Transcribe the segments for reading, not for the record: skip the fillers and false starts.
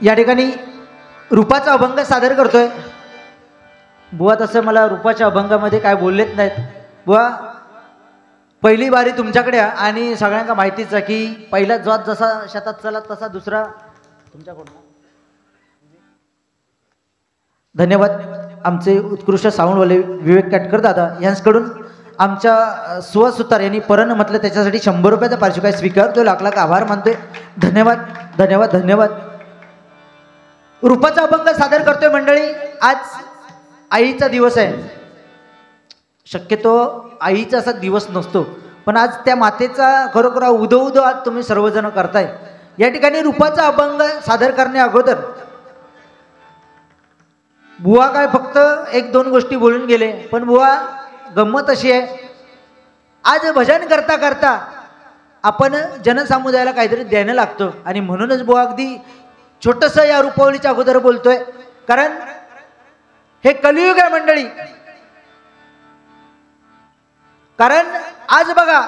या ठिकाणी रूपाचा अभंग सादर करतोय। बुवा तसं मला रूपाच्या अभंगामध्ये काय बोललेच नाहीत। बुवा पहिली बारी तुमच्याकडे आणि सगळ्यांना माहितीच आहे की पहिला जात जसा शेतात चला तसा दुसरा तुमच्याकडून। धन्यवाद आमचे उत्कृष्ट साऊंडवाले विवेक काटकर दादा यांच्याकडून आमच्या सुहास यांनी परण म्हटलं त्याच्यासाठी 100 रुपयाचा पारितोषिक स्वीकारतो। लाख लाख आभार मानतोय। धन्यवाद धन्यवाद धन्यवाद। रूपाचा अभंग सादर करतोय मंडळी। आज आईचा दिवस आहे। शक्यतो आईचा असा दिवस नसतो पण आज त्या मातेचा खरोखर उदो आज तुम्ही सर्वजण करताय। या ठिकाणी रूपाचा अभंग सादर करण्या अगोदर बुवा काय फक्त 1-2 गोष्टी बोलून गेले पण बुवा गंमत अशी आहे आज भजन करता करता आपण जनसमुदायाला काहीतरी द्यायला लागतो आणि म्हणूनच बुवा अगदी छोटंसं या रूपावलीच्या अगोदर बोलतोय कारण हे कलियुग आहे मंडळी। कारण आज बघा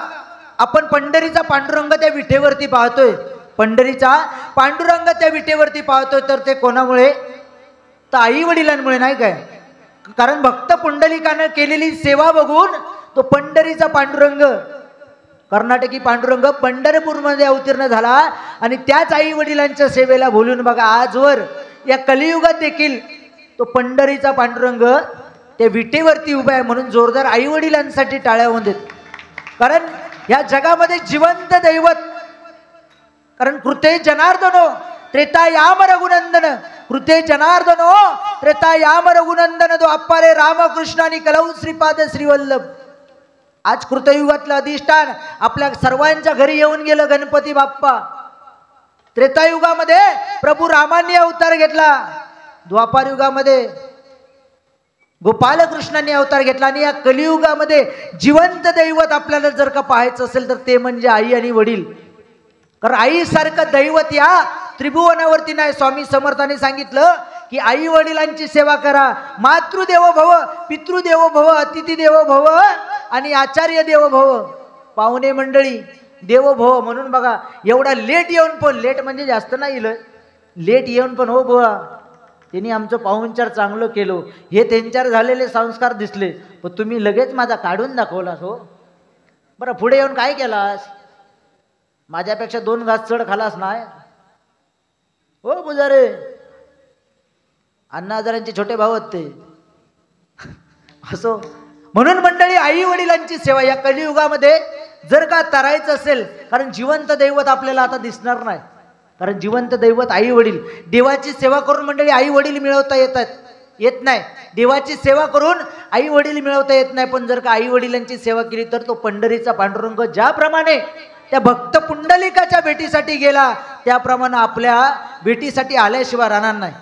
आपण पंढरीचा पांडुरंग त्या विठेवरती पाहतोय। पंढरीचा पांडुरंग त्या विठेवरती पाहतोय तर ते कोणामुळे तर आई वडिलांमुळे नाही काय। कारण भक्त पुंडलिकाने केलेली सेवा बघून तो पंढरीचा पांडुरंग कर्नाटकी पांडुरंग पंढरपूरमध्ये अवतीर्ण झाला आणि त्याच आई वडिलांच्या सेवेला बोलून बघा आजवर या कलियुगात देखील तो पंढरीचा पांडुरंग त्या विटेवरती उभा आहे। म्हणून जोरदार आई वडिलांसाठी टाळ्या होऊन देत। कारण या जगामध्ये जिवंत दैवत कारण कृते जनार्दनो त्रेता याम रघुनंदन कृते जनार्दनो त्रेता याम रघुनंदन तो अप्पारे रामकृष्ण आणि कलौ श्रीपाद श्रीवल्लभ। आज कृतयुगातलं अधिष्ठान आपल्या सर्वांच्या घरी येऊन गेलं गणपती बाप्पा। त्रेतायुगामध्ये प्रभू रामांनी अवतार घेतला। द्वापार युगामध्ये गोपालकृष्णांनी अवतार घेतला आणि या कलियुगामध्ये जिवंत दैवत आपल्याला जर का पाहायचं असेल तर ते म्हणजे आई आणि वडील। कारण आईसारखं दैवत या त्रिभुवनावरती नाही। स्वामी समर्थांनी सांगितलं की आई वडिलांची सेवा करा। मातृदेवो भव पितृदेवो भव अतिथी देवो भव आणि आचार्य देवो भव। पाहुणे मंडळी देवो भव म्हणून बघा एवढा लेट येऊन पण लेट म्हणजे जास्त नाही लेट येऊन पण हो बुवा त्यांनी आमचं पाहुणचार चांगलं केलं हे त्यांच्यावर झालेले संस्कार दिसले पण तुम्ही लगेच माझा काढून दाखवलास हो। बरं पुढे येऊन काय केलास माझ्यापेक्षा 2 घास चढ खालास नाही हो पुजारे। अण्णा हजारांचे छोटे भाऊ होते असो। म्हणून मंडळी आई वडिलांची सेवा या कलियुगामध्ये जर का करायचं असेल कारण जिवंत दैवत आपल्याला आता दिसणार नाही। कारण जिवंत दैवत आई वडील देवाची सेवा करून मंडळी आई वडील मिळवता येत नाही। देवाची सेवा करून आई वडील मिळवता येत नाही पण जर का आई वडिलांची सेवा केली तर तो पंढरीचा पांडुरंग ज्याप्रमाणे त्या भक्त पुंडलिकाच्या भेटीसाठी गेला त्याप्रमाणे आपल्या भेटीसाठी आल्याशिवाय राहणार नाही।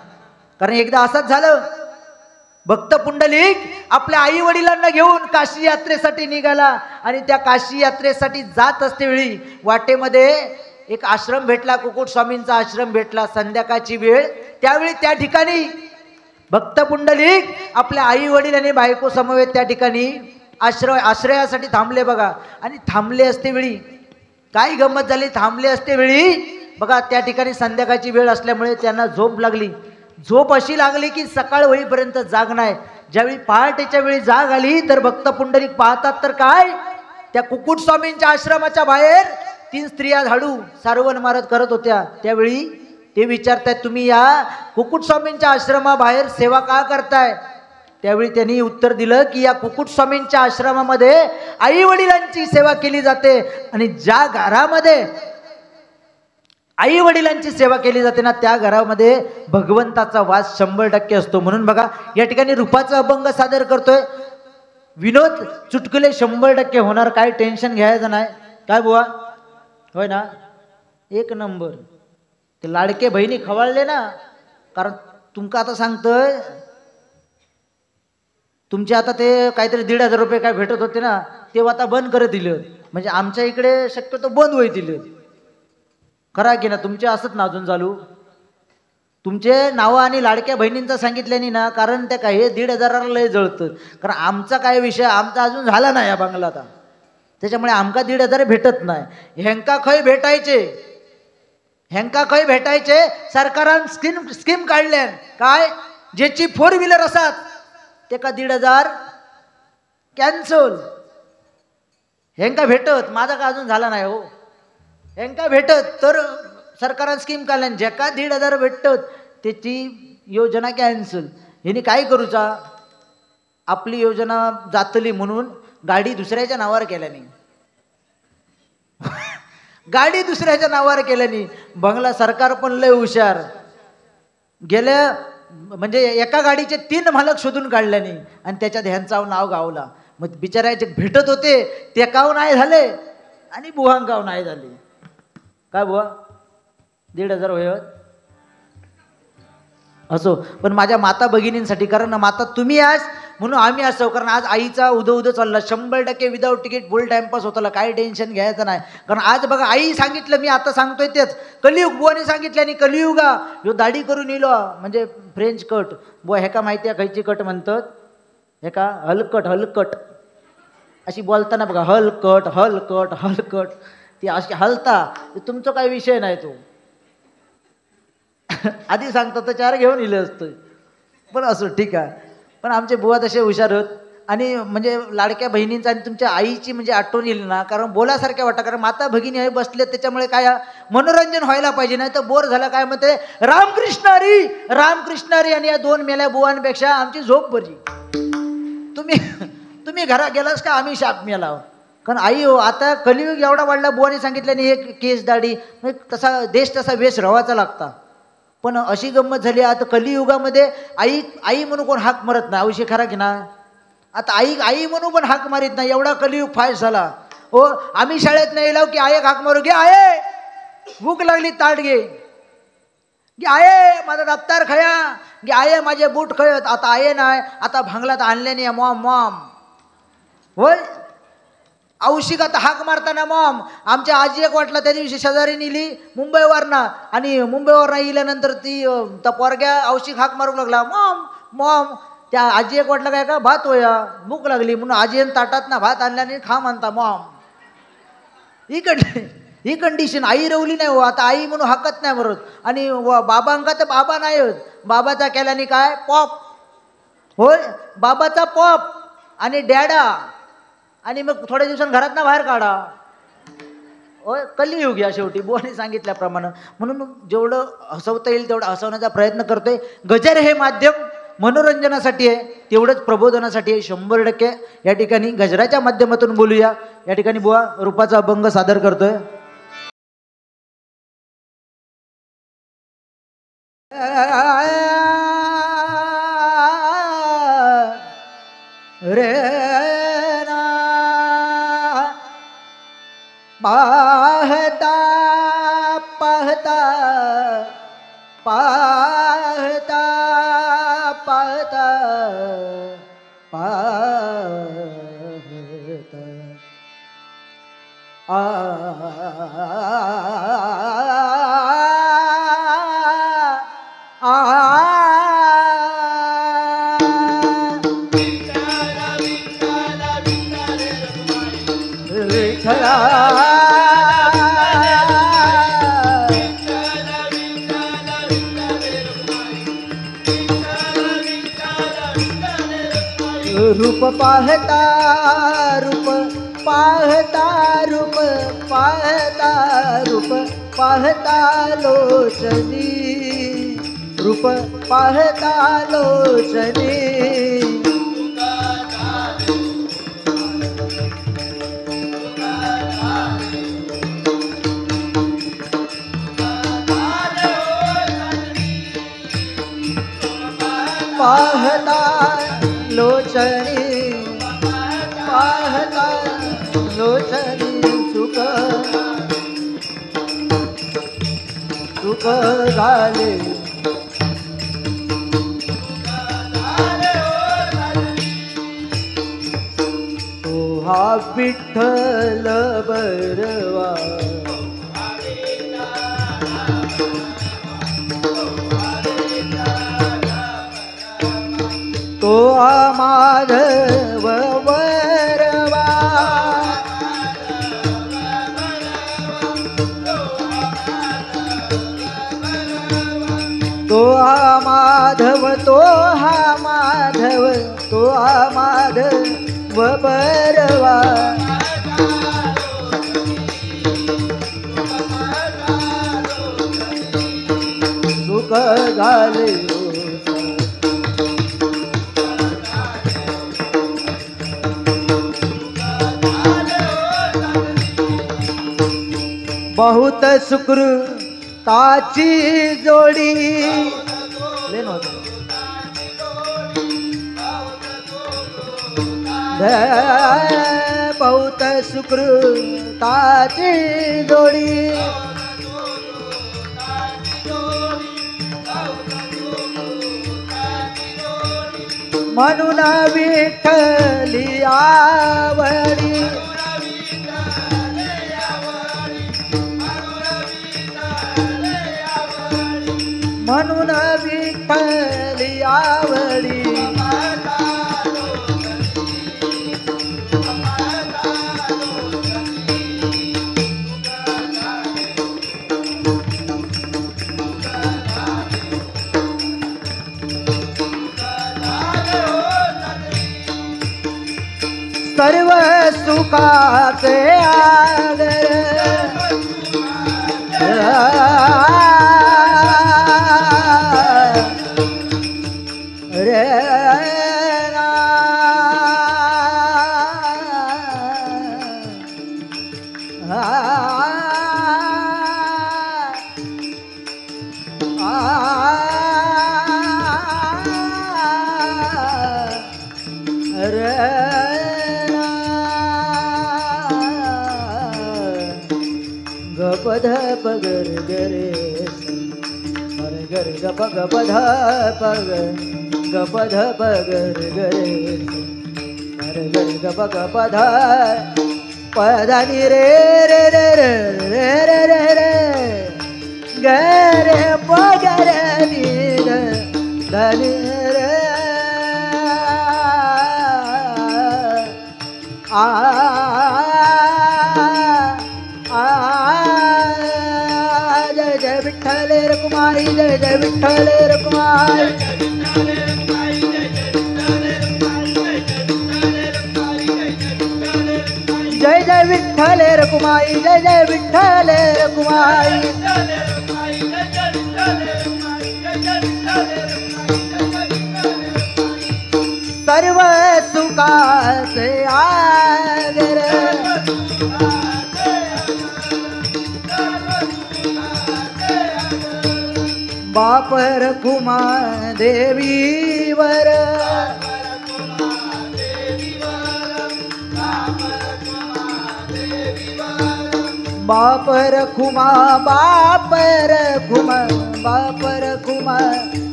कारण एकदा असंच झालं भक्त पुंडलिक आपल्या आई वडिलांना घेऊन काशी यात्रेसाठी निघाला आणि त्या काशी यात्रेसाठी जात असते वेळी वाटेमध्ये एक आश्रम भेटला कुकुट स्वामींचा आश्रम भेटला। संध्याकाळची वेळ त्यावेळी त्या ठिकाणी भक्त पुंडलिक आपल्या आई वडील आणि बायको समवेत त्या ठिकाणी आश्रयासाठी थांबले बघा। आणि थांबले असते वेळी काय गंमत झाली थांबले असते वेळी बघा त्या ठिकाणी संध्याकाळची वेळ असल्यामुळे त्यांना झोप लागली। झोप अशी लागली की सकाळ होईपर्यंत जाग नाही। ज्यावेळी पहाटेच्या वेळी जाग आली तर भक्त पुंडलिक पाहतात तर काय त्या कुकुट स्वामींच्या आश्रमाच्या बाहेर 3 स्त्रिया झाडू सारवण मारत करत होत्या। त्यावेळी ते विचारतायत तुम्ही या कुकुट स्वामींच्या आश्रमाबाहेर सेवा का करताय। त्यावेळी त्यांनी उत्तर दिलं की या कुकुट स्वामींच्या आश्रमामध्ये आई वडिलांची सेवा केली जाते आणि ज्या घरामध्ये आई वडिलांची सेवा केली जाते ना त्या घरामध्ये भगवंताचा वास 100% असतो। म्हणून बघा या ठिकाणी रूपाचा अभंग सादर करतोय। विनोद चुटकुले 100% होणार काय टेन्शन घ्यायचं नाही काय बुवा होय ना 1 नंबर। ते लाडके बहिणी खवळले ना कारण तुमका आता सांगतोय तुमचे आता ते काहीतरी 1,500 रुपये काय भेटत होते ना ते आता बंद करत दिले म्हणजे आमच्या इकडे शक्यतो बंद होई दिले खरा की ना। तुमचे असत ना अजून चालू तुमचे नाव आणि लाडक्या बहिणींचं सांगितल्याने ना कारण त्या काय हे 1,500 लय जळतं। कारण आमचा काय विषय आमचा अजून झाला नाही या बंगलात त्याच्यामुळे आमका 1,500 भेटत नाही। ह्यांका खय भेटायचे हेंका खंय भेटायचे सरकारान स्कीम काढल्यान काय ज्याची 4 व्हीलर असतात तेका 1,500 कॅन्सल. हेंका भेटत माझा का अजून झाला नाही हो. हेंका भेटत तर सरकारान स्कीम काढल्यान जेका 1,500 भेटत त्याची योजना कॅन्सल. ह्यानी काय करूचा आपली योजना जातली म्हणून गाडी दुसऱ्याच्या नावावर केल्यानी गाडी दुसऱ्याच्या नावावर केल्यानी बंगला सरकार पण लय हुशार गेल्या म्हणजे एका गाडीचे 3 मालक शोधून काढल्यानी आणि त्याच्यात ह्यांचं नाव गावला. मग बिचारायचे भेटत होते ते काव नाही झाले आणि बुवांगाव नाही झाले. काय बुवा 1,500 होय असो. पण माझ्या माता भगिनींसाठी कारण ना माता तुम्ही आज म्हणून आम्ही असो कारण आज आईचा उदो चालला 100% विदाऊट तिकीट फुल टाइमपास होताला. काही टेन्शन घ्यायचं नाही कारण आज बघा आई सांगितलं मी आता सांगतोय तेच कलियुग बुवाने सांगितलं आणि कलियुगा ह्यो दाढी करून येलो म्हणजे फ्रेंच कट बुवा हे का माहिती आहे खयची कट म्हणतात हे का हलकट अशी बोलताना बघा हलकट ती अशी हलता तुमचा काही विषय नाही तो आधी सांगतो तर 4 घेऊन इलं असतं पण असो ठीक आहे. पण आमचे बुवा तसे हुशार होत आणि म्हणजे लाडक्या बहिणींचा आणि तुमच्या आईची म्हणजे आठवण येईल ना कारण बोलासारख्या वाटतं कारण माता भगिनी आहे बसले त्याच्यामुळे काय मनोरंजन व्हायला पाहिजे नाही तर बोर झालं काय म्हणते रामकृष्ण हरी आणि या 2 मेल्या बुवांपेक्षा आमची झोप बरी. तुम्ही घरात गेलास का आम्ही शाप मेला कारण आई हो आता कलियुग एवढा वाढला बुवाने सांगितल्याने हे केस दाढी तसा देश तसा वेश रवाचा लागता. पण अशी गंमत झाली आता कलियुगामध्ये आई म्हणून कोण हाक मारत नाही औषध खरा की ना आता आई म्हणून पण हाक मारित नाही एवढा कलियुग फास्ट झाला हो. आम्ही शाळेत नाही लाव की आये हाक मारू घे आये भूक लागली ताट घे आये माझा दप्तर खया घे आये माझे बूट खयत आता आये नाही आता भांगलात आणले नाही मॉम होय औषिक आता हाक मारताना मॉम आमच्या आजी एक वाटला त्या दिवशी शेजारी नेली मुंबईवरनं आणि मुंबईवरनं येल्यानंतर ती त्या पोरग्या औषिक हाक मारू लागला मॉम त्या आजी एक वाटला काय का भात होया भूक लागली म्हणून आजी ताटात ना भात आणल्याने खा म्हणता मॉम. ही कंडिशन आई रवली नाही हो आता आई म्हणून हाकत नाही बरोबर आणि बाबांका तर बाबा नाही होत बाबाचा केल्याने काय पॉप होय बाबाचा पॉप आणि डॅडा आणि मग थोड्या दिवसांनी घरात ना बाहेर काढा होय. कलियुग या शेवटी बुवाने सांगितल्याप्रमाणे म्हणून जेवढं हसवता येईल तेवढं हसवण्याचा प्रयत्न करतोय. गजर हे माध्यम मनोरंजनासाठी आहे तेवढंच प्रबोधनासाठी आहे 100%. या ठिकाणी गजराच्या माध्यमातून बोलूया. या ठिकाणी बुवा रूपाचा अभंग सादर करतोय. रे पाहता पाहता पाहता पाहता रूप पाहता रूप पाहता रूप पाहता रूप पाहता लोचनी रूप पाहता लोचनी पाहता लोचनी पाहता लोचनी सुख सुख झाले तो हा विठ्ठल बरवा तो माधव वरवा माधव तो हा माधव, तो हा माधव बरवा. सुख झाले बहुत सुकृताची जोडी. बहुत सुकृताची जोडी. म्हणून विठ्ठली आवडी. म्हणून विठ्ठली आवडी. सर्व सुखाचे आगर. रे ना गपध पगर गरे गर गप गपध पग गपध पगर गरे गर गप गपध पधनी रे रे रे रे रे रे रे रे गरे पगर नी धनी रे आ जय जय विठ्ठल रखुमाई. जय जय विठ्ठल रखुमाई. जय जय विठ्ठल रखुमाई. जय जय विठ्ठल रखुमाई. सर्व सुखाचे आगर. बाप रखुमा देवीवर. बाप रखुमा बाप रखुमा बाप रखुमा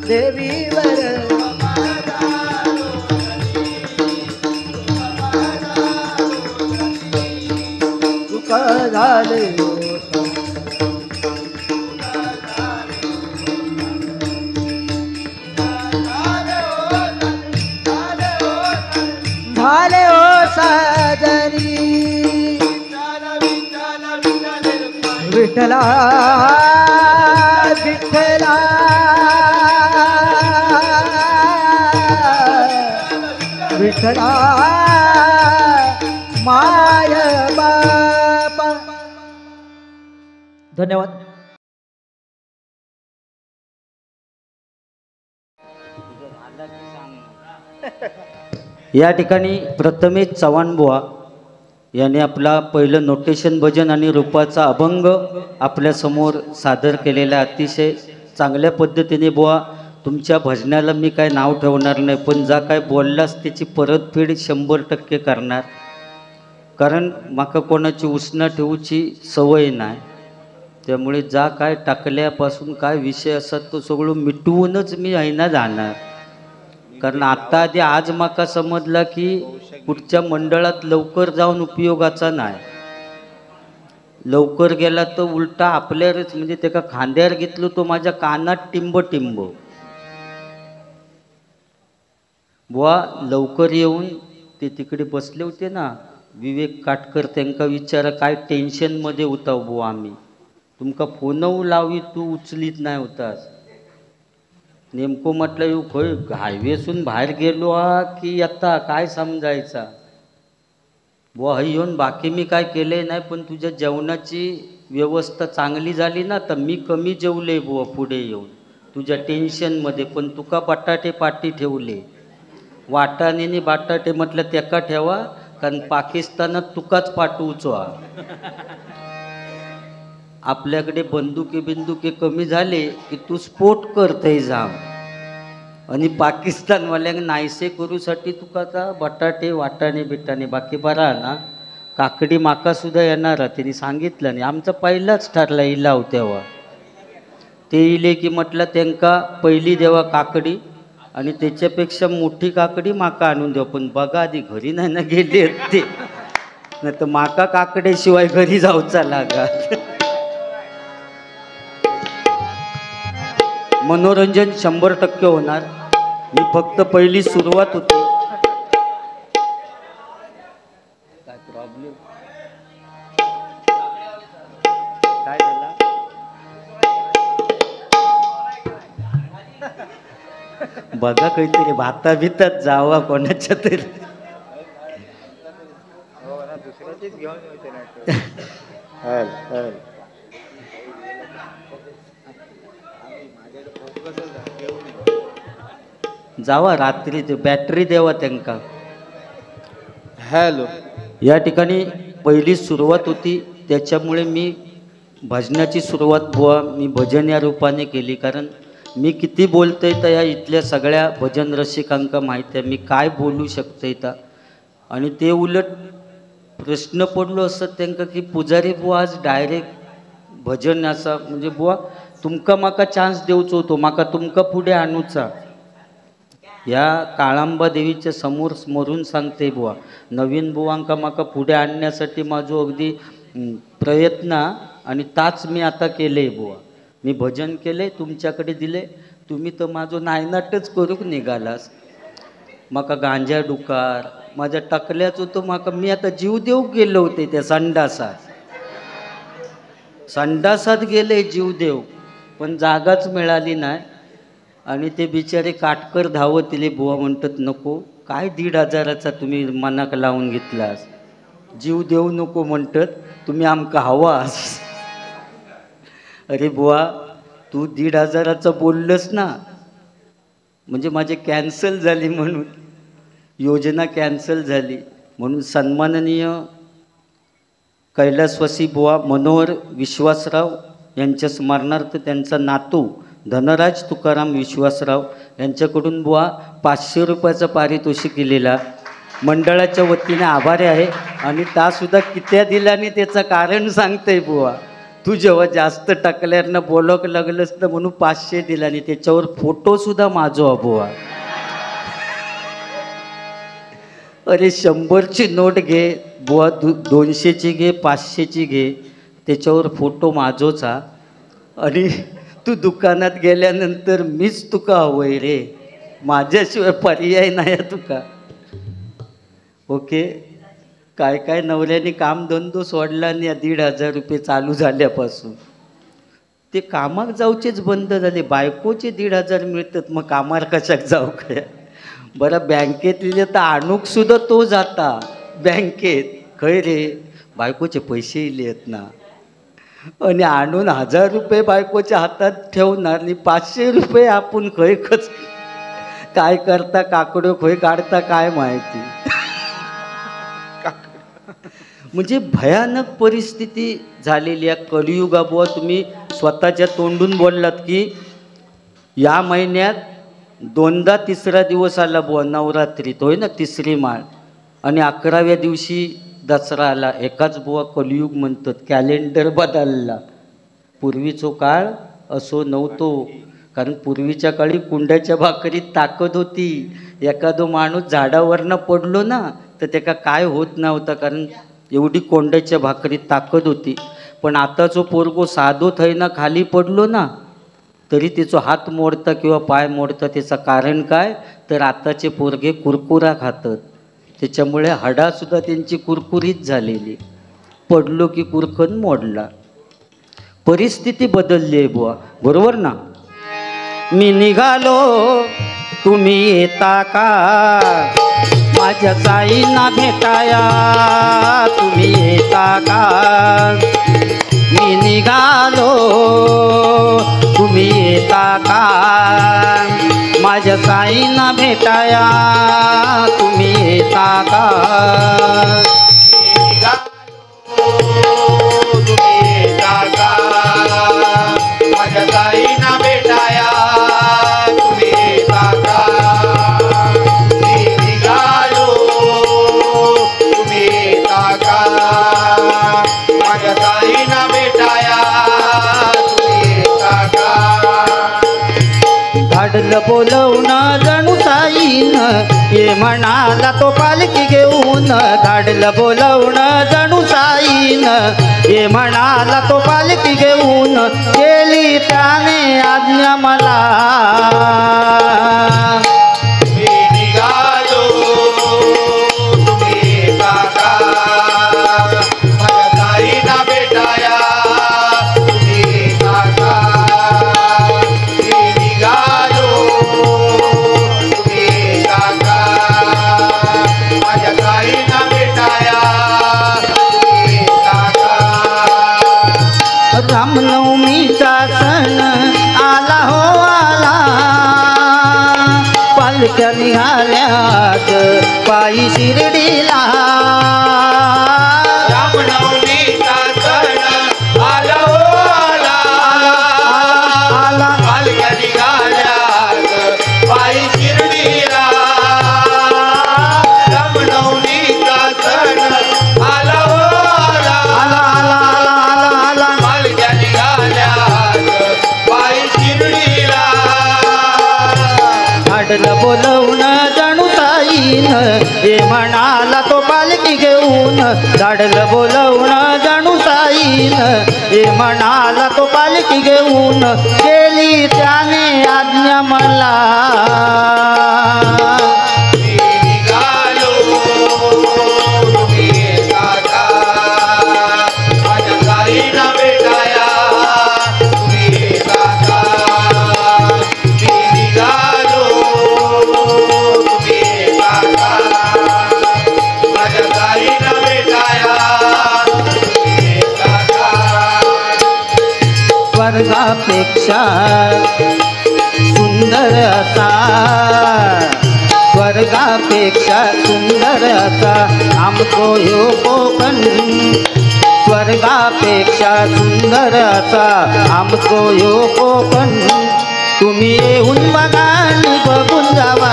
देवीवर. सुख झाले झाले ओ साजनी. विठ्ठला विठ्ठला विठ्ठला माय बापा. धन्यवाद. या ठिकाणी प्रथमेश चव्हाण बुवा यांनी आपला पहिलं नोटेशन भजन आणि रूपाचा अभंग आपल्यासमोर सादर केलेला. अतिशय चांगल्या पद्धतीने बुवा, तुमच्या भजनाला मी काय नाव ठेवणार नाही, पण जा काय बोललास त्याची परतफेड 100% करणार. कारण माका कोणाची उसना ठेवूची सवय नाही. त्यामुळे जा काय टाकल्यापासून काय विषय असतात तो सगळं मिटवूनच मी అయినా जाणार. कारण आता आधी आज माका समजला की पुढच्या मंडळात लवकर जाऊन उपयोगाचा नाही. लवकर गेला तर उलटा आपल्यावरच, म्हणजे त्याका खांद्यावर घेतलं तो माझ्या कानात टिंब टिंब. बुवा लवकर येऊन ते तिकडे बसले होते ना विवेक काटकर, त्यांना विचारा काय टेन्शनमध्ये होता बुवा आम्ही. तुमका फोन लावी तू उचलीत नाही होतास. नेमकं म्हटलं येऊ खय हायवेसून बाहेर गेलो हा की आता काय समजायचा बुवा. हे येऊन बाकी मी काय केले नाही, पण तुझ्या जेवणाची व्यवस्था चांगली झाली ना तर मी कमी जेवले बुवा पुढे येऊन तुझ्या टेन्शनमध्ये. पण तुका बटाटे पाठी ठेवले, वाटाणे बटाटे म्हटलं त्याका ठेवा, कारण पाकिस्तानात तुकाच पाठवूचो हा. आपल्याकडे बंदुके कमी झाले की तू स्फोट करते जाम, आणि पाकिस्तानवाल्यांना नाहीसे करूसाठी तुका आता बटाटे वाटाणे बिटाणे. बाकी बरा ना काकडी माका सुद्धा येणार तिने सांगितलं नाही. आमचा पहिलाच ठरला इलाव तेव्हा. ते इले की म्हटलं त्यांका पहिली देवा काकडी आणि त्याच्यापेक्षा मोठी काकडी माका आणून देऊ. पण बघा आधी घरी नाही ना गेले ते, नाही तर माका काकड्याशिवाय घरी जाऊचा लागा. मनोरंजन 100% होणार. मी फक्त पहिली सुरुवात होती. काय प्रॉब्लेम काय झाला? बघा काहीतरी भाता भीतात जावा कोणाच्या तरी. जावा रात्री ते बॅटरी द्यावा त्यांका. हॅलो. या ठिकाणी पहिली सुरुवात होती, त्याच्यामुळे मी भजनाची सुरुवात बुवा मी भजन या रूपाने केली. कारण मी किती बोलतोय तर या इथल्या सगळ्या भजन रसिकांका माहीत आहे मी काय बोलू शकतोय तर. आणि ते उलट प्रश्न पडलो असत त्यांना की पुजारी बुवा आज डायरेक्ट भजन असा म्हणजे बुवा तुमका माका चान्स देऊचो होतो, माका तुमका पुढे आणूचा. या काळांबा देवीच्या समोर स्मरून सांगते बुवा, नवीन बुवांका माका पुढे आणण्यासाठी माझो अगदी प्रयत्न आणि ताच मी आता केले बुवा. मी भजन केले, तुमच्याकडे दिले, तुम्ही तर माझं नायनाटच करूक निघालास. माका गांजा डुकार माझ्या टाकल्याच होतं. माका मी आता जीव देऊ गेलो होते त्या संडासात गेले जीव देव, पण जागाच मिळाली नाही. आणि ते बिचारे काटकर धावत दिले. बुवा म्हणतात नको, काय 1,500चा तुम्ही मनाक लावून घेतलास, जीव देऊ नको म्हणतात, तुम्ही आमका हवास. अरे बुवा तू 1,500चा बोललंस ना, म्हणजे माझे कॅन्सल झाली, म्हणून योजना कॅन्सल झाली. म्हणून सन्माननीय कैलासवासी बुवा मनोहर विश्वासराव यांच्या स्मरणार्थ त्यांचा नातू धनराज तुकाराम विश्वासराव यांच्याकडून बुवा 500 रुपयाचं पारितोषिक केलेला मंडळाच्या वतीने आभारी आहे. आणि तासुद्धा कित्या दिल्याने त्याचं कारण सांगते बुवा. तू जेव्हा जास्त टाकल्यानं बोलक लागलंस तर म्हणून 500 दिला आणि त्याच्यावर फोटोसुद्धा माझो बुवा. अरे 100ची नोट घे बुवा, 200ची घे, 500ची घे, त्याच्यावर फोटो माझोचा. आणि तू दुकानात गेल्यानंतर मीच तुका हवंय रे, माझ्याशिवाय पर्याय नाही तुका. ओके. काय काय नवऱ्याने कामधंदो सोडला आणि 1,500 रुपये चालू झाल्यापासून ते कामाक जाऊचेच बंद झाले. बायकोचे 1,500 मिळतात, मग कामार कशाक जाऊ काय. बरं बँकेत लिहिले तर आणूक सुद्धा तो जाता बँकेत, खय रे बायकोचे पैसे इलेत ना, आणि आणून 1,000 रुपये बायकोच्या हातात ठेवणार आणि 500 रुपये आपण खय खच काय करता, काकडो खय काढता काय माहिती. म्हणजे भयानक परिस्थिती झालेली आहे कलियुगा बुवा. तुम्ही स्वतःच्या तोंडून बोललात की या महिन्यात 2दा 3रा दिवस आला बुवा नवरात्रीत, होय ना, 3री माळ, आणि 11व्या दिवशी दसरा आला. एकाच बुवा कलियुग म्हणतात. कॅलेंडर बदलला. पूर्वीचो काळ असो नव्हतो, कारण पूर्वीच्या काळी कुंड्याच्या भाकरीत ताकद होती. एखादो माणूस झाडावरनं पडलो ना तर त्याला काय होत नव्हतं, कारण एवढी कोंड्याच्या भाकरीत ताकद होती. पण आता जो पोरगो साधो थैना खाली पडलो ना तरी त्याचा हात मोडता किंवा पाय मोडता. त्याचं कारण काय तर आताचे पोरगे कुरकुरा खातात, त्याच्यामुळे हाडासुद्धा त्यांची कुरकुरीत झालेली. पडलो की कुरकन मोडला. परिस्थिती बदलली आहे बुवा, बरोबर ना. मी निघालो तुम्ही येता का माझ्या साईंना भेटाया तुम्ही येता का मी निघालो तुम्ही येता का माझ्या साईंना भेटाया तुम्ही येता का माझ्या ताईंना भेटाया तुम्ही येता का मी निघालो तुम्ही येता का माझ्या ताईंना भेटाया तुम्ही येता का धाडलं बोलवणं जणू साईन ये म्हणाला तो पालखी घेऊन धाडलं बोलवणं जणू साईन ये म्हणाला तो पालखी घेऊन केली त्याने आज्ञा मला मी निघालो तुम्ही येता का माझ्या ताईंना भेटाया तुम्ही येता का मी निघालो तुम्ही येता का माझ्या ताईंना भेटाया तुम्ही येता का रामनवमीचा सण आला हो आला पालख्या निघाल्यात पायी शिर्डीला रामनवमीचा सण आला हो आला आला पालख्या निघाल्यात पायी शिर्डीला रामनवमीचा सण आला हो आला आला आला आला आला पालख्या निघाल्यात पायी शिर्डीला धाडलं बोलवणं जणू साईन हे म्हणाला तो पालखी घेऊन धाडलं बोलवणं जणू साईन हे म्हणाला तो पालखी घेऊन केली त्याने आज्ञा मला मी निघालो तुम्ही येता का माझ्या ताईंना भेटाया तुम्ही येता का मी निघालो तुम्ही येता का माझ्या ताईंना भेटाया तुम्ही येता का स्वर्गापेक्षा सुंदर असा स्वर्गापेक्षा सुंदर असा आमचो ह्यो कोकण स्वर्गापेक्षा सुंदर असा आमचो ह्यो कोकण तुम्ही येऊन बघा आणि बघून जावा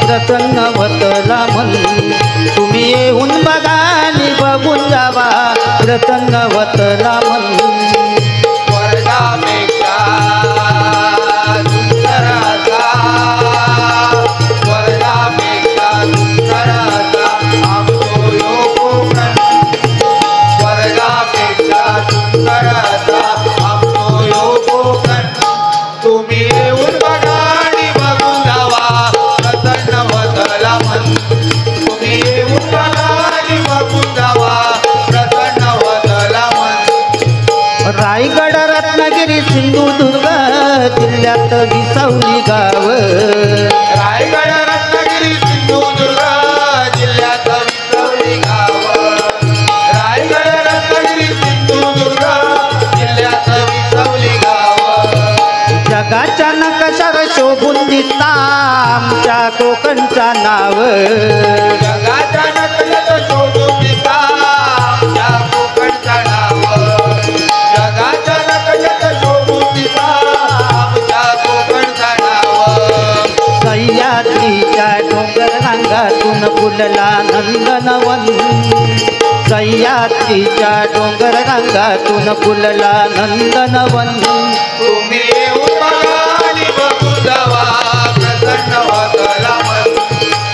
प्रसन्न वतला मन तुम्ही येऊन बघा आणि बघून जावा प्रसन्न वतला मन स्वर्गापेक्षा सुंदर असा स्वर्गापेक्षा सुंदर असा आमचो ह्यो कोकण स्वर्गापेक्षा सुंदर असा आमचो ह्यो कोकण तुम्ही येऊन बघा आणि बघून जावा प्रसन्न वतला मन तुम्ही येऊन बघा आणि बघून जावा प्रसन्न वतला मन रायगड रत्नागिरी सिंधुदुर्ग जिल्ह्यात विसावली गाव रायगड रत्नागिरी सिंधुदुर्ग जिल्ह्यात विसावली गाव रायगड रत्नागिरी सिंधुदुर्ग जिल्ह्यात विसावली गाव जगाच्या नकाशावर शोभून दिसता आमच्या कोकणचा नाव जगाच्या नकशात शोधून दिसता आमच्या कोकणचं नाव जगाच्या नकशात शोधून दिसता आमच्या कोकणचं नाव सह्याद्रीच्या डोंगर रांगातून फुलला नंदनवन सह्याद्रीच्या डोंगर रांगातून फुलला नंदनवन तुम्ही येऊन बघा आणि बघून जावा प्रसन्न वतला मन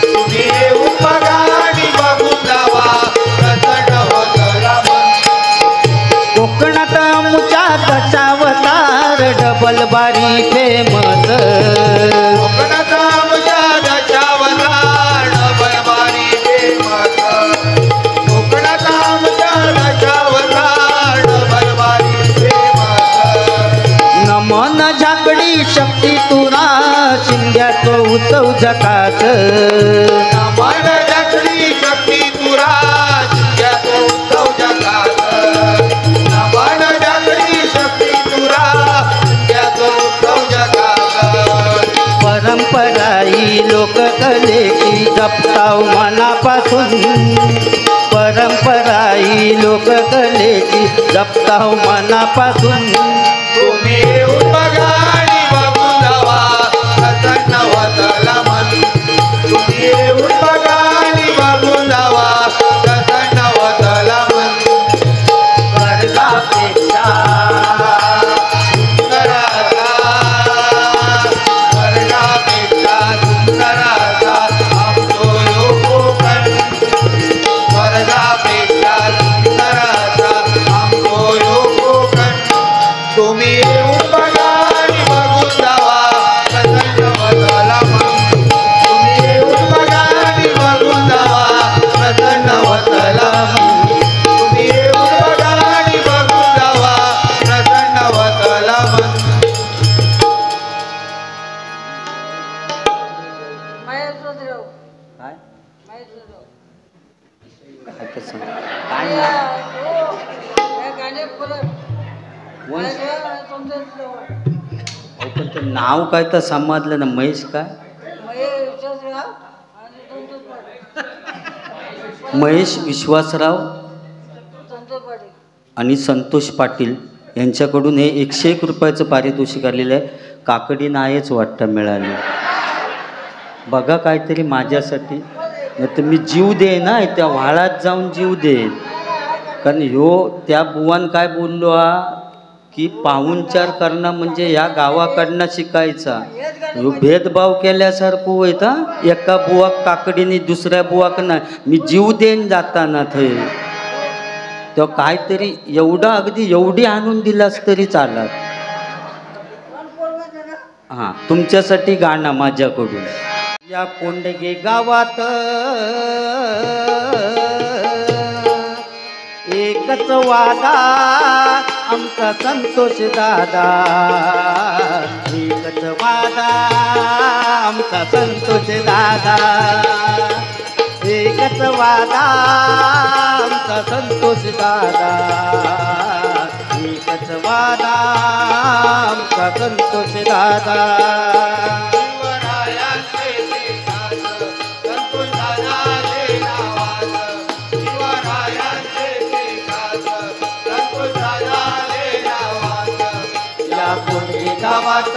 तुम्ही येऊन बघा आणि बघून जावा प्रसन्न वतला मन कोकणात आमच्या दशावतार डबल बारी फेमस कोकणाचा आमच्या दशावतार डबलबारी फेमस कोकणाचा आमच्या दशावतार डबलबारी फेमस नमन झाकडी शक्ती तुरा उत्सव जकाच मन जगली शक्ती तुरा जिंक्याचो उत्सव जगात मन जगली शक्ती तुरा जिंक्याचो उत्सव जगात परंपरा ही लोककलेची जपताव मनापासून परंपरा ही लोककलेची जपताव मनापासून तुम्ही येऊन बघा आणि बघून जावा प्रसन्न होतला मन तुम्ही येऊन बघा आणि बघून जावा प्रसन्न होतला मन स्वर्गापेक्षा सुंदराचा स्वर्गापेक्षा सुंदराचा आमचो यो कोकण स्वर्गापेक्षा सुंदराचा आमचो यो कोकण तुम्ही येऊन बघा आणि बघून जावा प्रसन्न होतला मन तुम्ही येऊन बघा आणि बघून जावा प्रसन्न होतला मन तुम्ही येऊन बघा आणि बघून जावा प्रसन्न होतला मन काय काय कसं काय वंश अहो, पण ते नाव काय तर समजलं ना महेश काय महेश विश्वासराव आणि संतोष पाटील यांच्याकडून हे 101 रुपयाचं पारितोषिक आलेलं आहे. काकडी नाहीच वाटतं मिळाली. बघा काहीतरी माझ्यासाठी नाही तर मी जीव दे ना त्या व्हाळात जाऊन जीव दे. कारण ह्यो त्या बुवान काय बोललो की पाहुणचार करणं म्हणजे या गावाकडनं शिकायचा. ह्यो भेदभाव केल्यासारखं होता. एका बुवा काकडीने दुसऱ्या बुवाक नाही मी जीव देन जाताना थंय तेव्हा काहीतरी एवढा अगदी एवढी आणून दिलास तरी चालत. हां तुमच्यासाठी गाणं माझ्याकडून. या कोंडगे गावात एकच वादा आमचा संतोष दादा एकच वादा आमचा संतोष दादा एकच वादा आमचा संतोष दादा एकच वादा आमचा संतोष दादा. गावात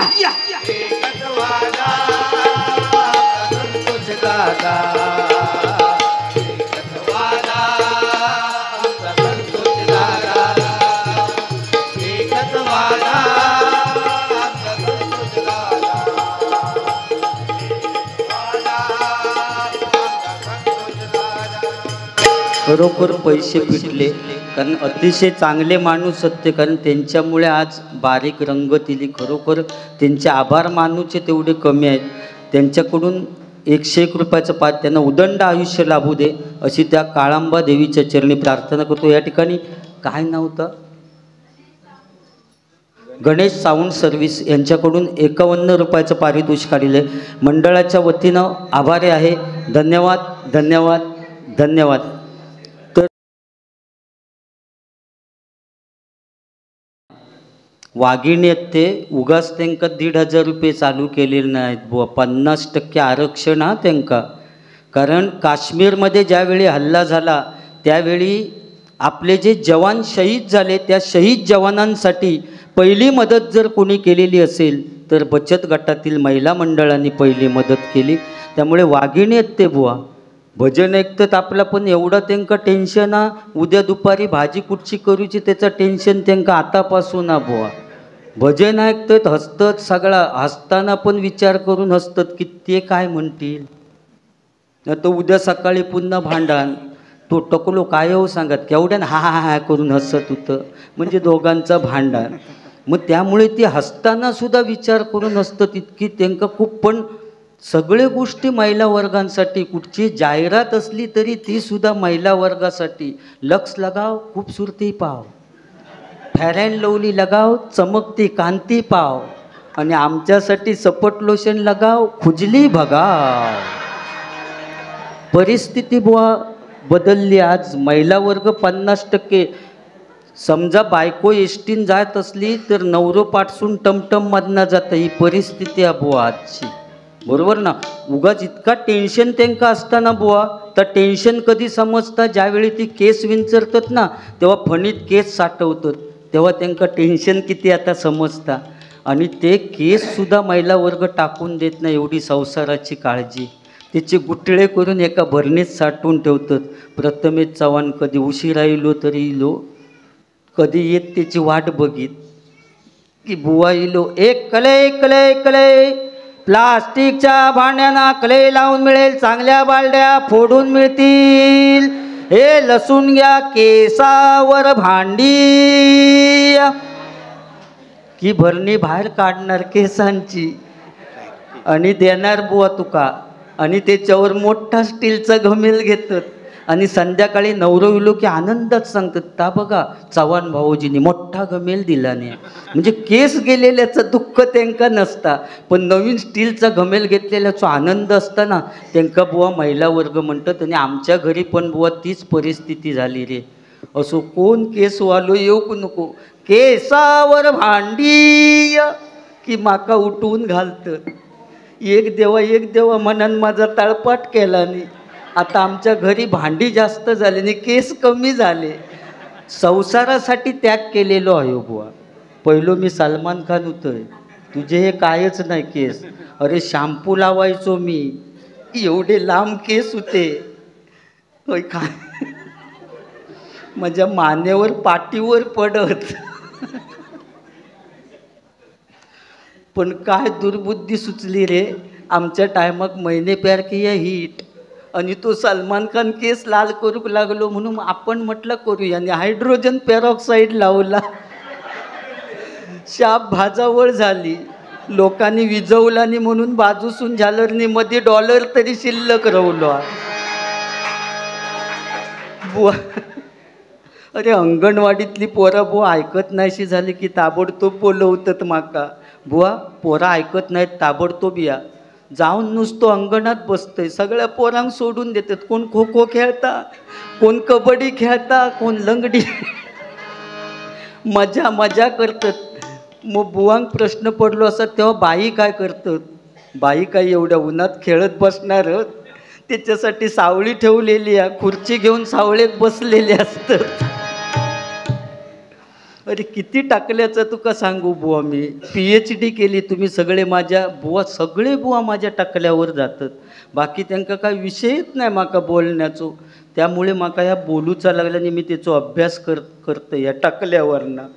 या एकच वादा संतोष दादा एकच वादा संतोष दादा एकच वादा संतोष दादा खरोखर पैसे फिटले कारण अतिशय चांगले माणूस होते. कारण त्यांच्यामुळे आज बारीक रंगत इली. खरोखर त्यांचे आभार मानूचे तेवढे कमी आहेत. त्यांच्याकडून 101 रुपयाचं पाठ त्यांना उदंड आयुष्य लाभू दे अशी त्या काळांबा देवीच्या चरणी प्रार्थना करतो. या ठिकाणी काय नव्हतं गणेश साऊंड सर्व्हिस यांच्याकडून 51 रुपयाचं पारितोषिक आलेलं आहे. मंडळाच्या वतीनं आभारी आहे. धन्यवाद धन्यवाद धन्यवाद. वाघिणी आहेत ते उगाच त्यांका 1,500 रुपये चालू केलेले नाहीत बुवा. 50% आरक्षण हा त्यांका. कारण काश्मीरमध्ये ज्यावेळी हल्ला झाला त्यावेळी आपले जे जवान शहीद झाले त्या शहीद जवानांसाठी पहिली मदत जर कोणी केलेली असेल तर बचत गटातील महिला मंडळांनी पहिली मदत केली. त्यामुळे वाघिणी आहेत ते बुवा. भजन ऐकतात आपला पण एवढं त्यांका टेन्शन हा. उद्या दुपारी भाजी कुठची करूची त्याचं टेन्शन त्यांका आतापासून हा बुवा. भजन ऐकतात हसतात सगळा हसताना पण विचार करून हसतात की ते काय म्हणतील. नाही तर उद्या सकाळी पुन्हा भांडण. तो टकलो काय हो सांगत केवढ्यानं हा हा हा करून हसत होतं म्हणजे दोघांचं भांडण. मग त्यामुळे ते हसताना सुद्धा विचार करून हसतात इतकी त्यांका खूप. पण सगळे गोष्टी महिला वर्गांसाठी. कुठची जाहिरात असली तरी ती सुद्धा महिला वर्गासाठी. लक्ष लगाव खूपसूरती पाव. फेअर अँड लवली लगाव, चमकती कांती पाव, आणि आमच्यासाठी सपट लोशन लगाव, खुजली भगाव. परिस्थिती बुवा बदलली. आज महिला वर्ग 50%. समजा बायको एसटीन जात असली तर नवरो पाठसून टमटम मधनं जातं. ही परिस्थिती आहे बुवा आजची, बरोबर ना. उगाच इतका टेन्शन त्यांका असताना बुवा, तर टेन्शन कधी समजता ज्यावेळी ती केस विंचरतात ना, तेव्हा फणीत केस साठवतात, तेव्हा त्यांका टेन्शन किती आता समजता. आणि ते केससुद्धा महिला वर्ग टाकून देत नाही, एवढी संसाराची काळजी. त्याचे गुठळे करून एका भरणीत साठवून ठेवतात. प्रथमेश चव्हाण कधी उशिरा येलो तरी इलो, कधी येत त्याची वाट बघित की बुवा इलो. एक कले कले कले प्लास्टिकच्या भांड्यांना कले लावून मिळेल, चांगल्या बालड्या फोडून मिळतील. हे लसूण घ्या केसावर भांडी, की भरणी बाहेर काढणार केसांची आणि देणार बुवा तुका. आणि त्याच्यावर मोठा स्टीलचा घमेल घेतात. आणि संध्याकाळी नवरो विलो की आनंदात सांगतात, ता बघा चव्हाण भाऊजींनी मोठा घमेल दिला नाही. म्हणजे केस गेलेल्याचं दुःख त्यांका नसता, पण नवीन स्टीलचा घमेल घेतलेल्याचा आनंद असताना त्यांका बुवा महिला वर्ग म्हणतात. आणि आमच्या घरी पण बुवा तीच परिस्थिती झाली रे. असो कोण केस वालो येऊ नको, केसावर भांडी की माका उठवून घालतं. एक देवा मनान माझा तळपाट केला नाही. आता आमच्या घरी भांडी जास्त झाली आणि केस कमी झाले. संसारासाठी त्याग केलेलो आहे बुवा. पहिलो मी सलमान खान होतोय, तुझे हे कायच नाही केस. अरे शॅम्पू लावायचो मी, एवढे लांब केस होते. काय माझ्या मानेवर पाठीवर पडत. पण काय दुर्बुद्धी सुचली रे. आमच्या टायमाक मैंने प्यार किया हिट, आणि तो सलमान खान केस लाल करू लागलो म्हणून आपण म्हटलं करूया, आणि हायड्रोजन पेरॉक्साईड लावला. शाप भाजावळ झाली. लोकांनी विजवला नाही म्हणून बाजूसून झालरनी मध्ये डॉलर तरी शिल्लक रवलो बुवा. अरे अंगणवाडीतली पोरा बुवा ऐकत नाहीशी झाली की ताबडतोब बोलवतात माका. बुवा पोरा ऐकत नाहीत ताबडतोब या. जाऊन नुसतं अंगणात बसतंय, सगळ्या पोरांक सोडून देतात. कोण खो खो खेळता, कोण कबड्डी खेळता, कोण लंगडी. मजा मजा करतात. मग बुवांक प्रश्न पडलो असत तेव्हा बाई काय करतात. बाई काय एवढ्या उन्हात खेळत बसणार, त्याच्यासाठी सावळी ठेवलेली आहे, खुर्ची घेऊन सावळेत बसलेले असतात. अरे किती टाकल्याचं तुका सांगू बुवा. मी PhD केली. तुम्ही सगळे माझ्या बुवा, सगळे बुवा माझ्या टाकल्यावर जातात. बाकी त्यांका काय विषयच नाही माका बोलण्याचो. त्यामुळे माका ह्या बोलूचा लागल्याने मी त्याचा अभ्यास करतो या टाकल्यावरना.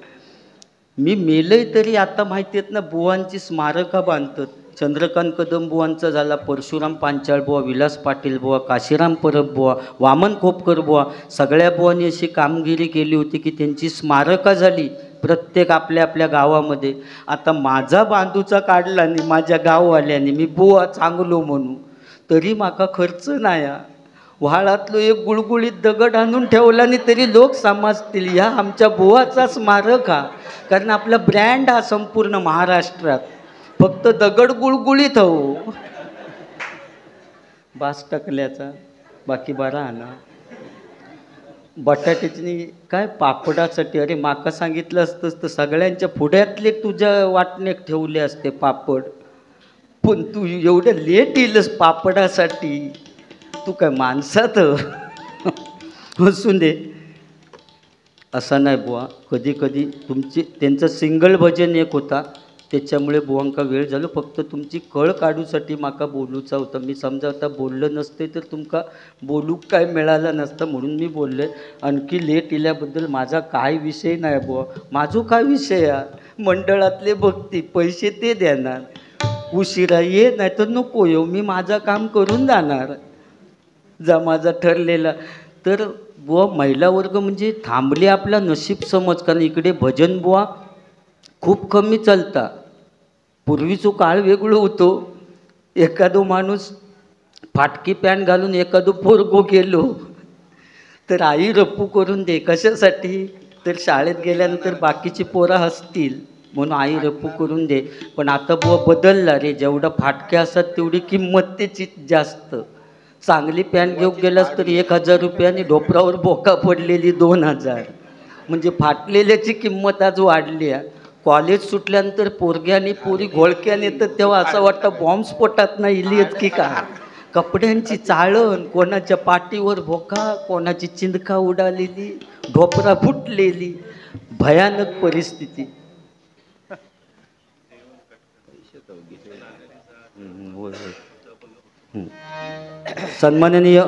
मी मेलय तरी आता माहिती आहेत ना, बुवांची स्मारका बांधतात. चंद्रकांत कदम बुवांचा झाला, परशुराम पांचाळ बुवा, विलास पाटील बुवा, काशीराम परब बुवा, वामन खोपकर बुवा, सगळ्या बुवांनी अशी कामगिरी केली होती की त्यांची स्मारका झाली प्रत्येक आपल्या आपल्या गावामध्ये. आता माझा बांधूचा काढला नाही माझ्या गाववाल्यांनी, मी बुवा चांगलो म्हणून, तरी माका खर्च नाही. व्हाळातलो एक गुळगुळीत दगड आणून ठेवला नाही तरी लोक समजतील ह्या आमच्या बुवाचा स्मारक हा. कारण आपला ब्रँड हा संपूर्ण महाराष्ट्रात. फक्त दगड गुळगुळीत हो बास टाकल्याचा, बाकी बरा ना. बटाट्याची काय पापडासाठी, अरे माका सांगितलं असतंच तर सगळ्यांच्या पुढ्यातले तुझ्या वाटण्यात ठेवले असते पापड. पण तू एवढं लेट येईलच पापडासाठी, तू काय माणसात हसून दे. असं नाही बुवा. कधी कधी तुमची त्यांचं सिंगल भजन एक होता, त्याच्यामुळे बुवांका वेळ झालो. फक्त तुमची कळ काढूसाठी माका बोलूचा होता. मी समजा आता बोललं नसते तर तुमका बोलू काय मिळालं नसतं, म्हणून मी बोलले. आणखी लेट इल्याबद्दल माझा काय विषय नाही बुवा. माझो काय विषय आहे, मंडळातले भक्ती पैसे ते देणार. उशिरा ये नाही तर नको येऊ, मी माझं काम करून जाणार जा माझा ठरलेला. तर बुवा महिला वर्ग म्हणजे थांबले आपला नशीब समज. कारण इकडे भजन बुवा खूप कमी चालता. पूर्वीचो काळ वेगळं होतो. एखादो माणूस फाटकी पॅन्ट घालून एखादो पोरगो गेलो तर आई रप्पू करून दे. कशासाठी, तर शाळेत गेल्यानंतर बाकीची पोरं हसतील म्हणून आई रपू करून दे. पण आता बुवा बदलला रे, जेवढा फाटक्या असतात तेवढी किंमत त्याची जास्त. चांगली पॅन्ट घेऊन गेलास तर 1,000 रुपये आणि ढोपरावर बोका पडलेली 2,000. म्हणजे फाटलेल्याची किंमत आज वाढली आहे. कॉलेज सुटल्यानंतर पोरग्या आणि पोरी घोळक्याने येतात तेव्हा असं वाटतं बॉम्बस्फोटात नाही इलियत की का. कपड्यांची चाळण, कोणाच्या पाठीवर भोका, कोणाची चिंदका उडालेली, ढोपरा फुटलेली, भयानक परिस्थिती. सन्माननीय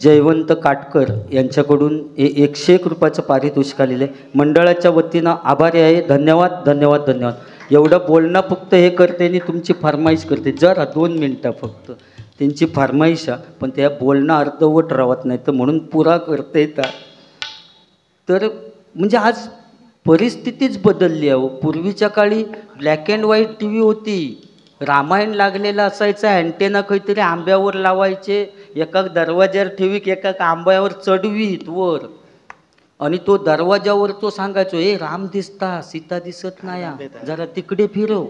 जयवंत काटकर यांच्याकडून 101 रुपयाचं पारितोषिक आलेलं आहे. मंडळाच्या वतीनं आभारी आहे. धन्यवाद धन्यवाद धन्यवाद. एवढं बोलणं फक्त हे करते आणि तुमची फरमाईश करते. जरा 2 मिनटं फक्त त्यांची फरमाईश आहे, पण त्या बोलणं अर्धवट राहत नाही तर म्हणून पुरा करता येतात. तर म्हणजे आज परिस्थितीच बदलली आहे. पूर्वीच्या काळी black and white T V होती. रामायण लागलेलं असायचं, अँटेना काहीतरी आंब्यावर लावायचे, एका दरवाज्यावर ठेवी एका आंब्यावर चढवीत वर, आणि तो दरवाजावर तो सांगायचो ए राम दिसता सीता दिसत नाही, जरा तिकडे फिरव.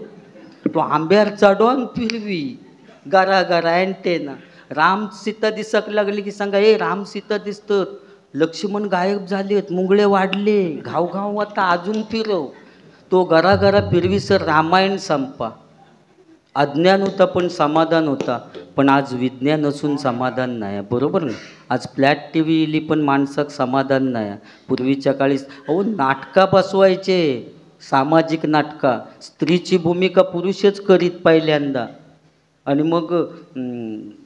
तो आंब्यावर चढवून फिरवी गारा गारा अँटेना. राम सीता दिसक लागली की सांगा ए राम सीता दिसतं. लक्ष्मण गायब झालेत, मुंगळे वाढले, घाव आता अजून फिरव. तो घरा घरा फिरवी सर रामायण संपा. अज्ञान होता पण समाधान होता. पण आज विज्ञान असून समाधान नाही, बरोबर ना. आज फ्लॅट टी व्ही इली पण माणसाक समाधान नाही. पूर्वीच्या काळी अहो नाटका बसवायचे, सामाजिक नाटका. स्त्रीची भूमिका पुरुषच करीत पहिल्यांदा, आणि मग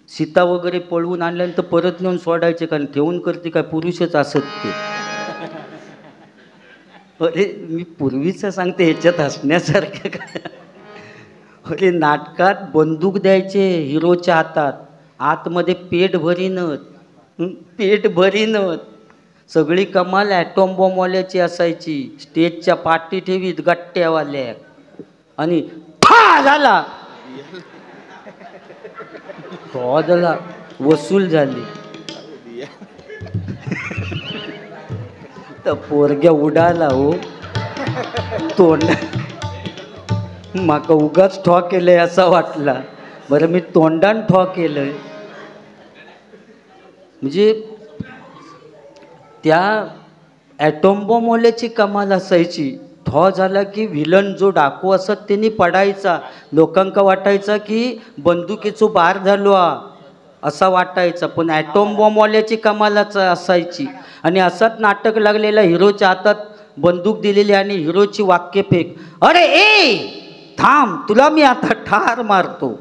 सीता वगैरे पळवून आणल्यानंतर परत नेऊन सोडायचे, कारण ठेवून करते काय पुरुषच असत ते. अरे मी पूर्वीचं सांगते, ह्याच्यात हसण्यासारखं काय. अरे नाटकात बंदूक द्यायचे हिरोच्या हातात, आतमध्ये पेट भरीनत. सगळी कमाल ॲटॉम बॉम्बवाल्याची असायची. स्टेजच्या पाठी ठेवीत गट्ट्यावाल्या, आणि फा झाला वसूल झाली. तर पोरग्या उडाला हो तोंड. माका उगाच ठॉ केलंय असा वाटला. बरं मी तोंडान ठॉ केलंय. म्हणजे त्या ॲटॉम बॉम्बवाल्याची कमाल असायची. ठॉ झाला की विलन जो डाकू असत त्यांनी पडायचा. लोकांका वाटायचा की बंदुकीचो बार झालो असा वाटायचा, पण ॲटॉम बॉम्बवाल्याची कमालाच असायची. आणि असंच नाटक लागलेलं, हिरोच्या हातात बंदूक दिलेली आणि हिरोची वाक्य फेक, अरे ए थांब तुला मी आता ठार मारतो.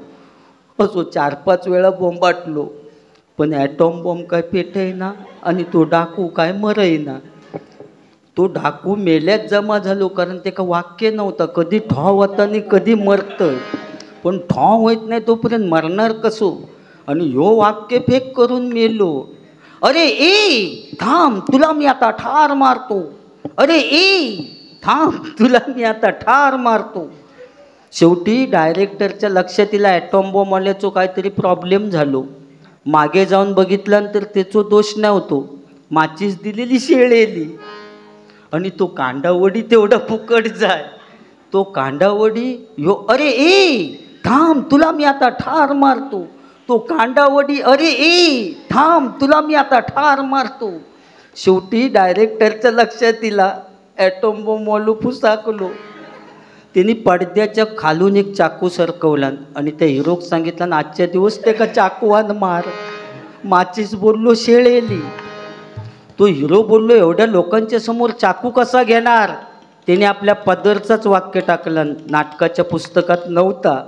असो 4-5 वेळा बोंबाटलो, पण ॲटॉम बॉम्ब काय पेटेना आणि तो डाकू काय मरेना. तो डाकू मेल्यात जमा झालो, कारण ते का वाक्य नव्हतं. कधी ठॉ होता आणि कधी मरतं, पण ठॉ होत नाही तोपर्यंत मरणार कसो. आणि ह्यो वाक्य फेक करून मेलो. अरे ए थांब तुला मी आता ठार मारतो, अरे ए थांब तुला मी आता ठार मारतो. शेवटी डायरेक्टरच्या लक्षात येईल ॲटॉम बॉम्ब आल्याचो काहीतरी प्रॉब्लेम झालो. मागे जाऊन बघितल्यानंतर त्याचो दोष नव्हतो, माचीस दिलेली शेळेली. आणि तो कांडावडी तेवढा फुकट जाय. तो कांडावडी यो अरे ए थांब तुला मी आता ठार मारतो. तो कांडावडी अरे ए थांब तुला मी आता ठार मारतो. शेवटी डायरेक्टरच्या लक्षात दिला ॲटॉम बॉम्ब वालू फुसाकलो. त्यांनी पडद्याच्या खालून एक चाकू सरकवला आणि त्या हिरोक सांगितलं आजच्या दिवस ते का चाकूवान मार. माचीस बोललो शेळेली. तो हिरो बोललो एवढ्या लोकांच्या समोर चाकू कसा घेणार. त्याने आपल्या पदरचाच वाक्य टाकलं, नाटकाच्या पुस्तकात नव्हता.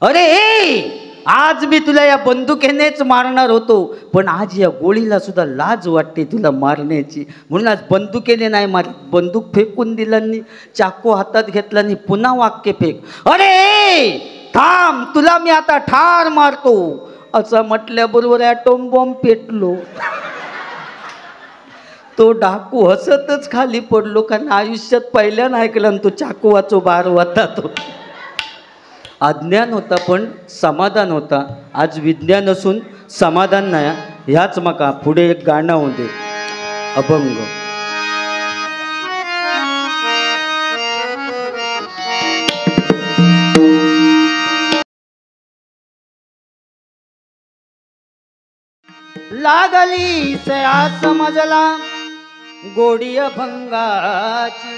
अरे ए आज मी तुला या बंदुकीनेच मारणार होतो, पण आज या गोळीला सुद्धा लाज वाटते तुला मारण्याची, म्हणून आज बंदुकीने नाही मार. बंदूक फेकून दिलानी, चाकू हातात घेतला, पुन्हा वाक्य फेक, अरे थांब तुला मी आता ठार मारतो. असं म्हटल्याबरोबर ॲटॉम बॉम्ब पेटलो. तो डाकू हसतच खाली पडलो, कारण आयुष्यात पहिल्यानं ऐकलं तो चाकूवाचो बार होता. तो अज्ञान होता पण समाधान होता. आज विज्ञान असून समाधान नाही. ह्याच मका पुढे एक गाणं होते अभंग. लागली सया समजला गोडी अभंगाची,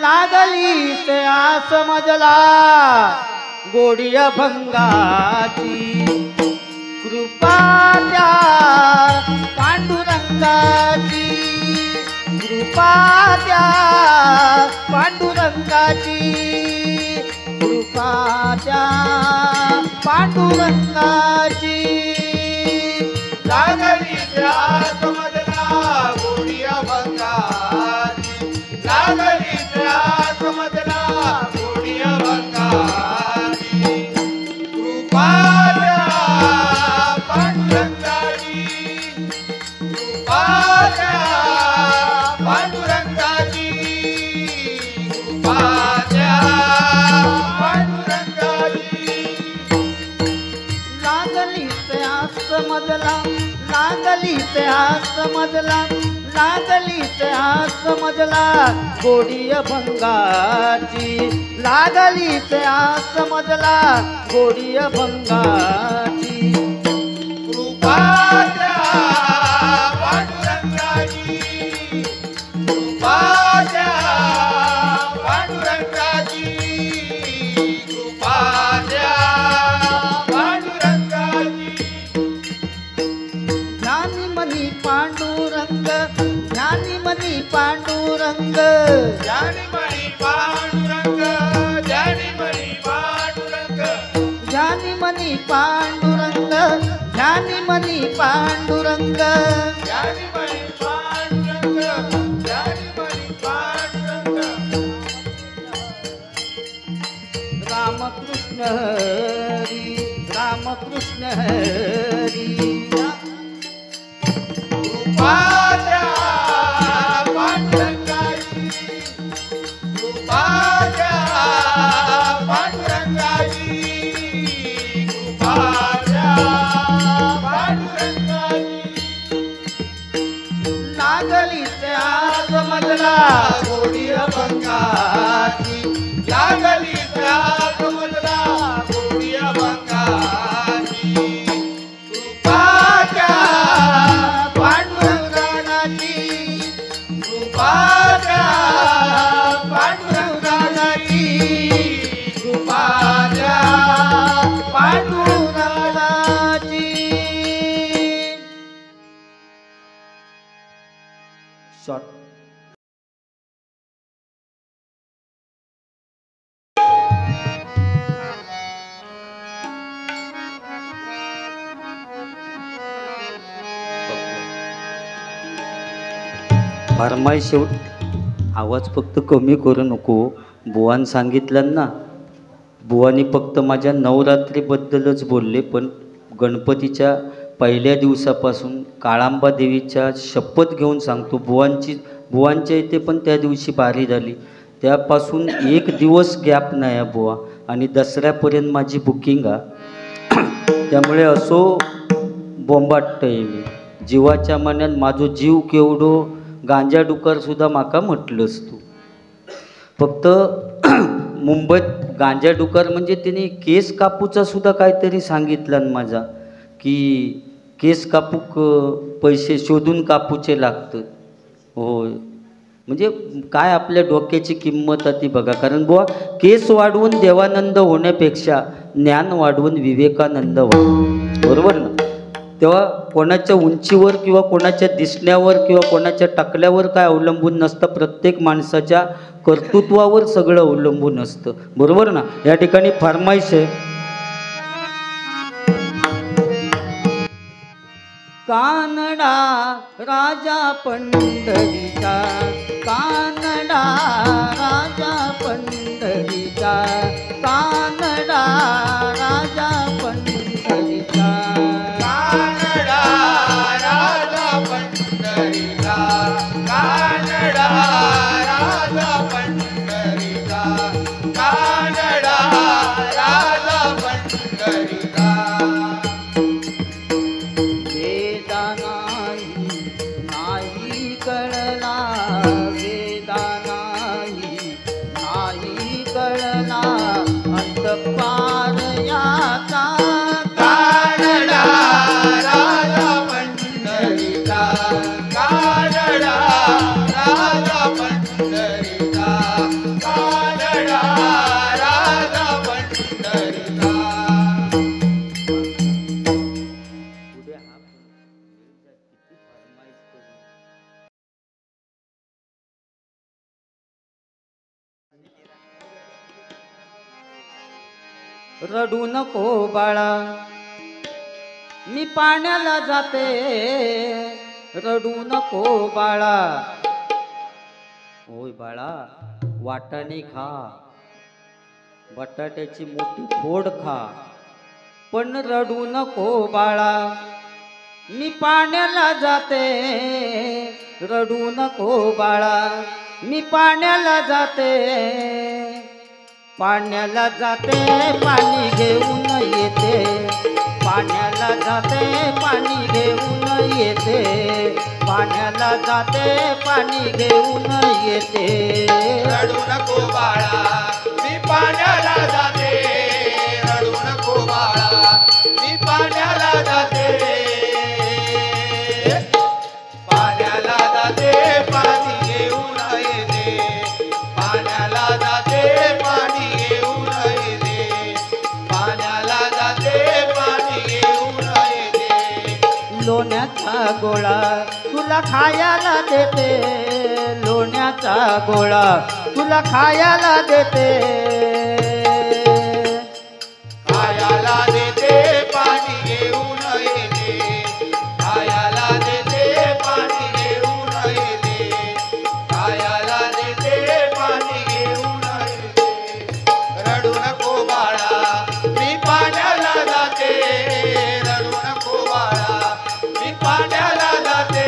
लागली सया समजला गोडी अभंगाची, कृपा त्या पांडुरंगाची, कृपा त्या पांडुरंगाची, कृपा त्या पांडुरंगाची. लागली त्या समजला गोडी अभंगाची, लागली त्या समजला गोडी अभंगाची, कृपा त्या पांडुरंगाची, कृपा त्या पांडुरंगाची, कृपा त्या पांडुरंगाची. लागली त्या समजला, लागली त्या समजला, लागली त्या समजला गोडी अभंगाची, लागली त्या समजला गोडी अभंगाची, कृपा त्या पांडुरंगाची, कृपा त्या पांडुरंगाची, कृपा त्या पांडुरंगाची. ज्ञानी मनी पांडुरंग, ज्ञानी मनी पांडुरंग, ज्ञानीमणी पांडुरंग, ज्ञानीमणी पांडुरंग, ज्ञानी मनी पांडुरंग, ज्ञानी मनी पांडुरंग, ज्ञानीमणी पांडुरंग, ज्ञानीमणी पांडुरंग. रामकृष्ण हरी, रामकृष्ण हरी. कृपा त्या पांडुरंगाची, कृपा त्या पांडुरंगाची, कृपा त्या पांडुरंगाची. लागली त्या समजला गोडी अभंगाची, लागली त्या समजला गोडी अभंगाची, कृपा त्या पांडुरंगाची, कृपा त्या पांडुरंगाची, कृपा त्या पांडुरंगाची. शॉर्ट. फरमाईश आवाज फक्त कमी करू नको. बुवान सांगितलं ना, बुवानी फक्त माझ्या नवरात्रीबद्दलच बोलले, पण गणपतीच्या पहिल्या दिवसापासून काळांबा देवीच्या शपथ घेऊन सांगतो, बुवांच्या इथे पण त्या दिवशी बारी झाली, त्यापासून एक दिवस गॅप नाही आहे बुवा, आणि दसऱ्यापर्यंत माझी बुकिंग आहे. त्यामुळे असो बोंबाटतंय मी जीवाच्या मनात, माझो जीव केवढो गांजा डुकारसुद्धा माका म्हटलंस तू. फक्त मुंबईत गांजा डुकार म्हणजे त्यांनी केस कापूचा सुद्धा काहीतरी सांगितलं माझा, की केस कापूक पैसे शोधून कापूचे लागतं. होय, म्हणजे काय आपल्या डोक्याची किंमत आहे ती बघा. कारण बुवा केस वाढवून देवानंद होण्यापेक्षा ज्ञान वाढवून विवेकानंद व्हा, बरोबर ना. तेव्हा कोणाच्या उंचीवर किंवा कोणाच्या दिसण्यावर किंवा कोणाच्या टाकल्यावर काय अवलंबून नसतं, प्रत्येक माणसाच्या कर्तृत्वावर सगळं अवलंबून असतं, बरोबर ना. या ठिकाणी फरमाईश आहे, कानडा राजा पंढरीचा, कानडा राजा पंढरीचा, कानडा राजा पंढरीचा, कानडा राजा पंढरीचा, कानडा राजा पंढरीचा, कानडा राजा पंढरीचा. वेदा नाही कळला, वेदा नाही कळला, रडू नको बाळा मी पाण्याला जाते रडू नको बाळा होय बाळा वाटाणे खा बटाट्याची मोठी फोड खा पण रडू नको बाळा मी पाण्याला जाते रडू नको बाळा मी पाण्याला जाते पाण्याला जाते पाणी घेऊन येते पाण्याला जाते पाणी घेऊन येते पाण्याला जाते पाणी घेऊन येते रडू नको बाळा मी पाण्याला जाते रडू नको बाळा मी पाण्याला जाते पाण्याला जाते पाणी घेऊन येते पाण्याला जाते पाणी घेऊन येते पाण्याला जाते पाणी घेऊन येते लोण्याचा गोळा तुला खायला देते लोण्याचा गोळा तुला खायला देते खायला देते पाणी घेऊन येते खायला देते पाणी घेऊन येते खायला देते पाणी घेऊन येते रडू नको बाळा मी पाण्याला जाते रडू नको बाळा मी पाण्याला जाते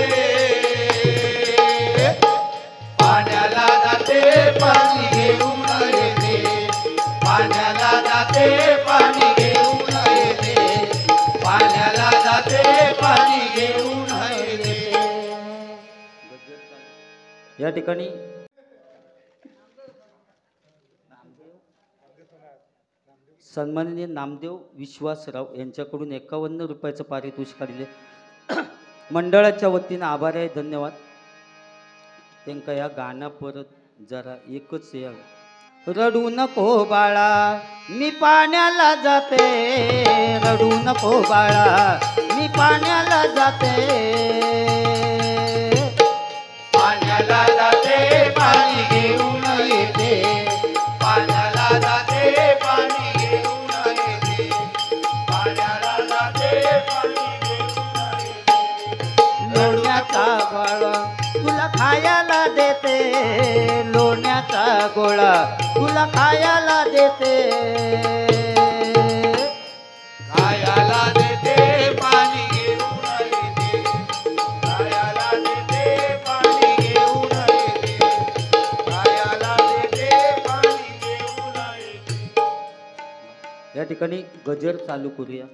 पाण्याला जाते पाणी घेऊन येते पाण्याला जाते पाणी घेऊन येते पाण्याला जाते पाणी घेऊन येते या ठिकाणी सन्माननीय नामदेव विश्वासराव यांच्याकडून 51 रुपयाचं पारितोषिक आलेले मंडळाच्या वतीनं आभार आहे धन्यवाद त्यांका या गाणं परत जरा एकच या रडू नको बाळा मी पाण्याला जाते रडू नको बाळा मी पाण्याला जाते पाण्याला जाते पाणी घेऊन येते पाण्याला जाते पाणी घेऊन येते पाण्याला जाते पाणी घेऊन येते लोण्याचा गोळा तुला खायला देते लोण्याचा गोळा तुला खायला देते खायला देते पाणी घेऊन येते खायला देते पाणी घेऊन येते खायला देते पाणी घेऊन येते या ठिकाणी गजर चालू करूया.